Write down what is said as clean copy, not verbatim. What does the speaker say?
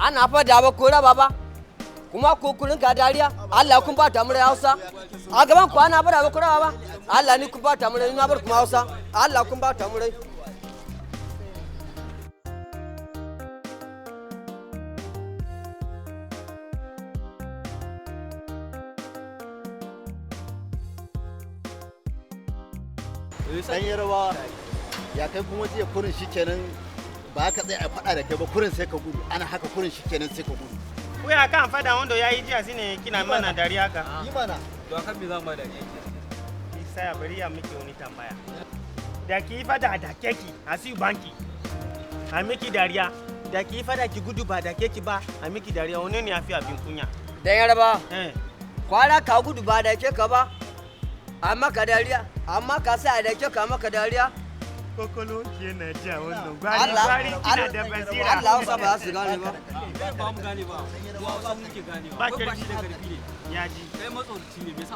ana fada ba kora baba kuma ko kullun ka dariya Allah kun ba ta mu Hausa a gaban ku ana fada ba kora baba Allah ni kun ba ta mu ni na bar kuma Hausa Allah kun ba ta mu dan yarabawa ya kai kuma jiya kurin shikenan ba ka tsaya a faɗa da kai ba kurin sai ka gudu ana haka kurin shikenan sai ka gudu ko ya kan fada wanda yayi jiya shine kina mana dariya ka yi mana to akan me za mu dariya ki saya bari ya miki wani tambaya da ki fada da keki a siyu banki a miki dariya da ki fada ki gudu ba da keki ba a miki dariya wani ne yafi abin kunya dan yaraba kwana ka gudu ba da ke ka ba amma ka dariya amma ka sai da ke ka maka dariya kokolo ke na ja wannan gwari kina da basira Allah Hausa ba su gane ba ba mu gane ba Hausa muke gane ba ba karfi da karfi ne ya ji kai matsoraci ne me yasa